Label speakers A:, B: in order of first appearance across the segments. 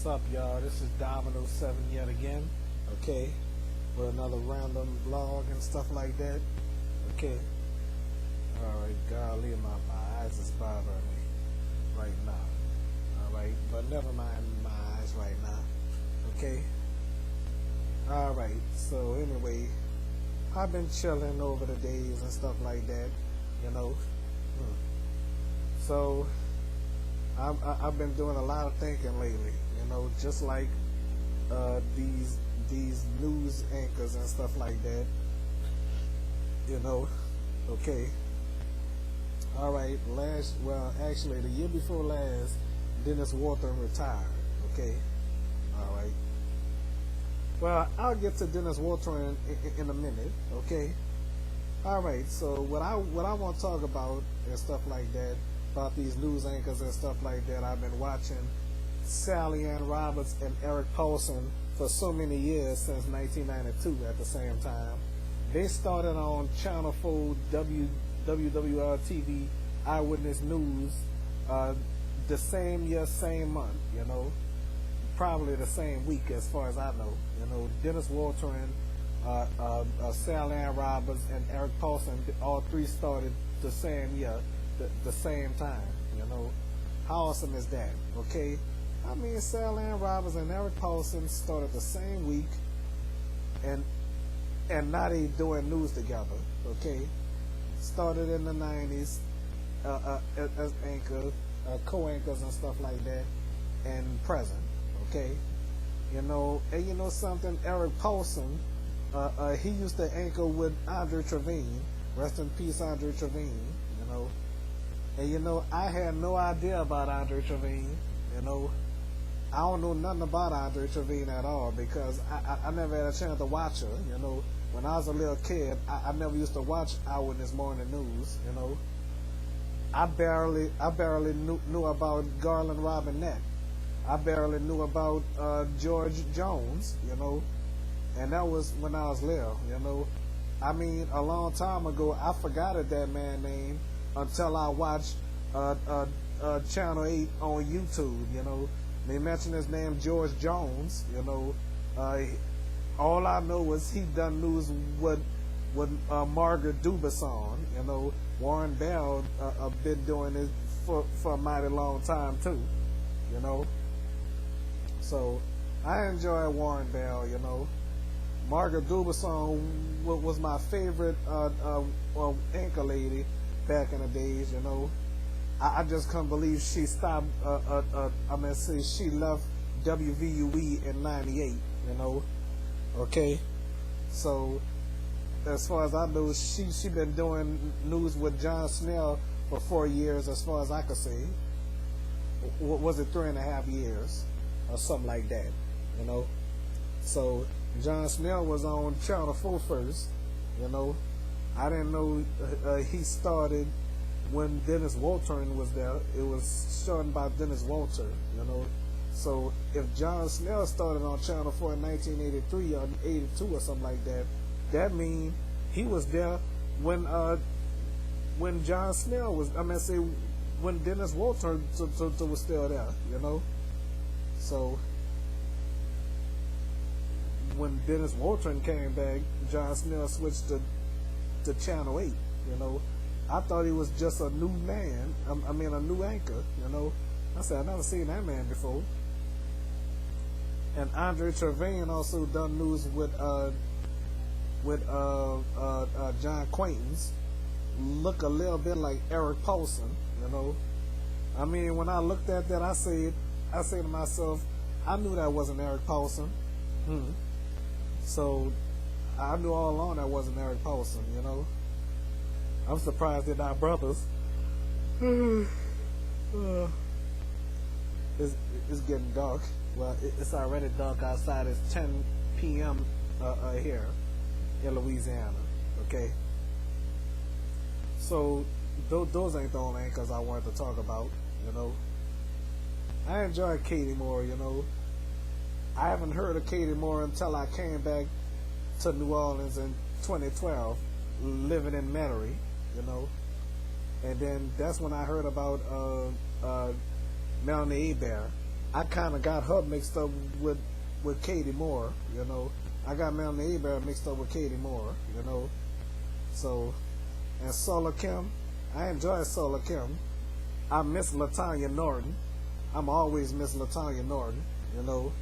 A: What's up, y'all? This is Dominoes 7 yet again, okay, with another random vlog and stuff like that, okay. Alright, golly, my eyes is bothering me right now, alright, but never mind my eyes right now, okay. Alright, so anyway, I've been chilling over the days and stuff like that, you know. So I've been doing a lot of thinking lately, you know, just like these news anchors and stuff like that, you know. Okay. All right. Actually, the year before last, Dennis Walton retired. Okay. All right. Well, I'll get to Dennis Walton in a minute. Okay. All right. So what I want to talk about and stuff like that, about these news anchors and stuff like that. I've been watching Sally Ann Roberts and Eric Paulson for so many years, since 1992 at the same time. They started on Channel 4 WWR TV Eyewitness News the same year, same month, you know. Probably the same week as far as I know. You know, Dennis Walton, Sally Ann Roberts, and Eric Paulson, all three started the same year. The same time, you know. How awesome is that? Okay, I mean, Sally Ann Roberts and Eric Paulson started the same week, and now they doing news together. Okay, started in the 90s as anchors, co-anchors and stuff like that, and present. Okay, you know, and you know something, Eric Paulson, he used to anchor with Andre Trevine. Rest in peace, Andre Trevine. You know. And you know, I had no idea about Andre Trevine. You know, I don't know nothing about Andre Trevine at all, because I never had a chance to watch her. You know, when I was a little kid, I never used to watch Eyewitness Morning News. You know, I barely knew about Garland Robinette. I barely knew about George Jones. You know, and that was when I was little. You know, I mean, a long time ago, I forgot that man's name until I watched Channel 8 on YouTube. You know, they mentioned his name, George Jones. You know, all I know is he done news with Margaret Dubuisson. You know, Warren Bell been doing it for a mighty long time too. You know, so I enjoy Warren Bell. You know, Margaret Dubuisson was my favorite anchor lady back in the days. You know, I just couldn't believe she stopped. She left WVUE in '98. You know, okay. So as far as I know, she been doing news with John Snell for 4 years, as far as I could see. Was it 3.5 years or something like that? You know, so John Snell was on Channel 4 first. You know, I didn't know he started when Dennis Walton was there. It was shown by Dennis Walton, you know. So if John Snell started on Channel 4 in 1983 or 82 or something like that, that means he was there when John Snell was. When Dennis Walton was still there, you know. So when Dennis Walton came back, John Snell switched to Channel 8, you know. I thought he was just a new man, a new anchor, you know. I said, I've never seen that man before. And Andre Trevine also done news with John Quaintance. Look a little bit like Eric Paulson, you know. I mean, when I looked at that, I said to myself, I knew that wasn't Eric Paulson. So I knew all along that wasn't Eric Paulson, you know. I'm surprised they're not brothers. It's getting dark. Well, it's already dark outside. It's 10 p.m. Here in Louisiana. Okay. So those ain't the only anchors I wanted to talk about. You know, I enjoy Katie Moore. You know, I haven't heard of Katie Moore until I came back to New Orleans in 2012, living in Metairie, you know. And then that's when I heard about Melanie Hebert, I kind of got her mixed up with Katie Moore. You know, I got Melanie Hebert mixed up with Katie Moore. You know, so and Solar Kim, I enjoy Solar Kim. I miss Latanya Norton. I'm always miss Latanya Norton. You know,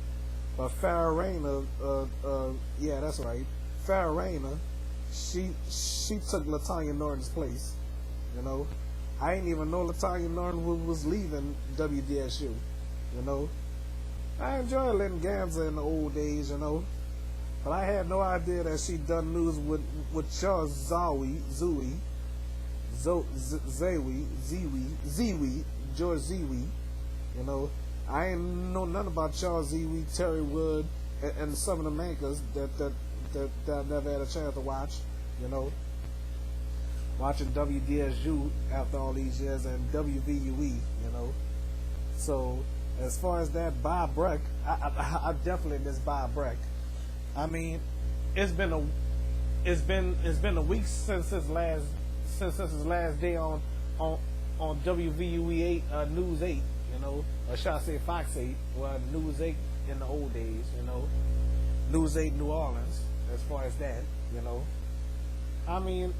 A: but Farrah Raina, yeah, that's right. Farrah Raina, she took Latanya Norton's place. You know, I didn't even know Latanya Norton was leaving WDSU. You know, I enjoyed Lynn Gamza in the old days. You know, but I had no idea that she done news with Charles Zooey, George Zewie. You know, I ain't know nothing about Charles Zewie, Terry Wood, and some of the anchors that I never had a chance to watch. You know, watching WDSU after all these years and WVUE. You know, so as far as that, Bob Breck, I definitely miss Bob Breck. I mean, it's been a week since his last day on WVUE 8 News 8, you know, or should I say Fox 8, well, News 8 in the old days, you know, News 8 New Orleans, as far as that, you know. I mean,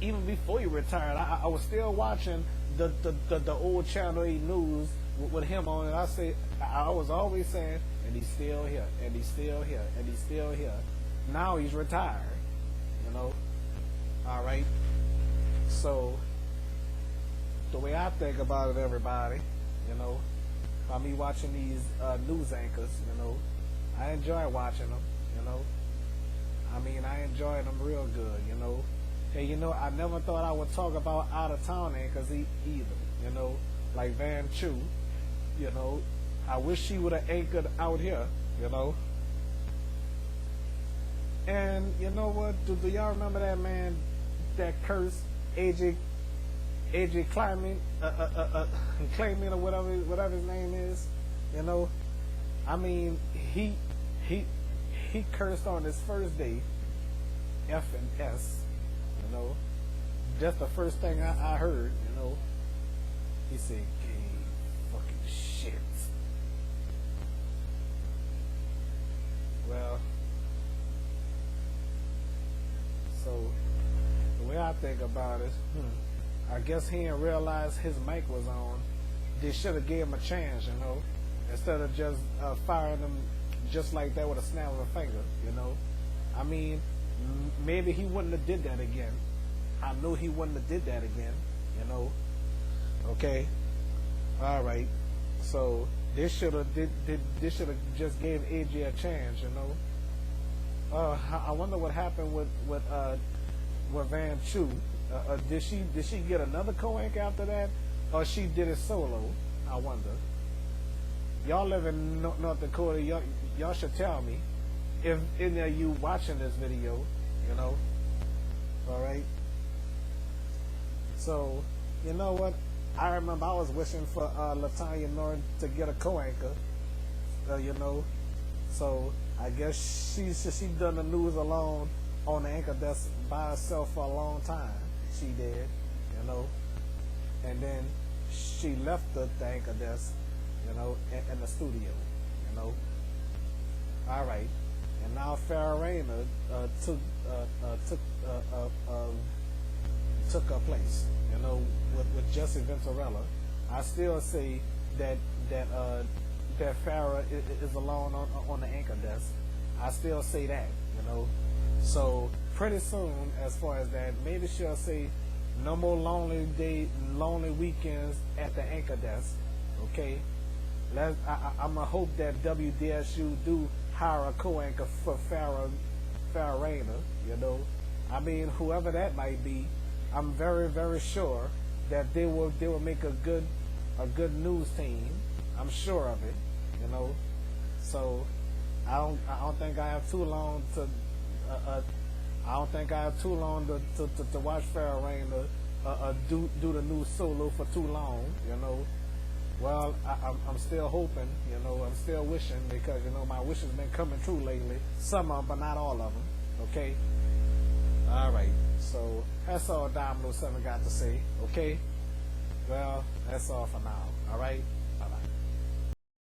A: even before he retired, I was still watching the old Channel 8 News with him on it. I was always saying, and he's still here, and he's still here, and he's still here. Now he's retired, you know. All right. So the way I think about it, everybody, you know, by me watching these news anchors, you know, I enjoy watching them, you know. I mean, I enjoy them real good, you know. Hey, you know, I never thought I would talk about out-of-town anchors either, you know, like Van Chu, you know. I wish she would have anchored out here, you know. And you know what? Do y'all remember that man that cursed AJ Klayman, Klayman or whatever his name is? You know, I mean, he cursed on his first day, F and S. You know, just the first thing I heard. You know, he said, "Gay fucking shit." Well, so the way I think about it, I guess he didn't realize his mic was on. They should have gave him a chance, you know, instead of just firing him just like that with a snap of a finger, you know. I mean, maybe he wouldn't have did that again. I know he wouldn't have did that again, you know. Okay, all right. So they should have just gave AJ a chance, you know. I wonder what happened with Van Chu. Did she get another co-anchor after that, or she did it solo? I wonder. Y'all live in North Dakota. Y'all should tell me if any of you watching this video. You know. All right. So you know what? I remember I was wishing for Latanya Norton to get a co-anchor. You know. So I guess she done the news alone on the anchor desk by herself for a long time. She did, you know, and then she left the anchor desk, you know, in the studio, you know. All right, and now Farrah Raina took her place, you know, with Jesse Venturella. I still say that Farrah is alone on the anchor desk. I still say that, you know. So pretty soon, as far as that, maybe she'll say no more lonely weekends at the anchor desk. Okay, I'm gonna hope that WDSU do hire a co-anchor for Farrah Raina. You know, I mean, whoever that might be, I'm very, very sure that they will make a good news team. I'm sure of it. You know, so I don't think I have too long to. I don't think I have too long to watch Farrah Raina do the news solo for too long, you know. Well, I'm still hoping, you know, I'm still wishing, because, you know, my wishes been coming true lately. Some of them, but not all of them, okay? All right, so that's all Domino 7 got to say, okay? Well, that's all for now. All right.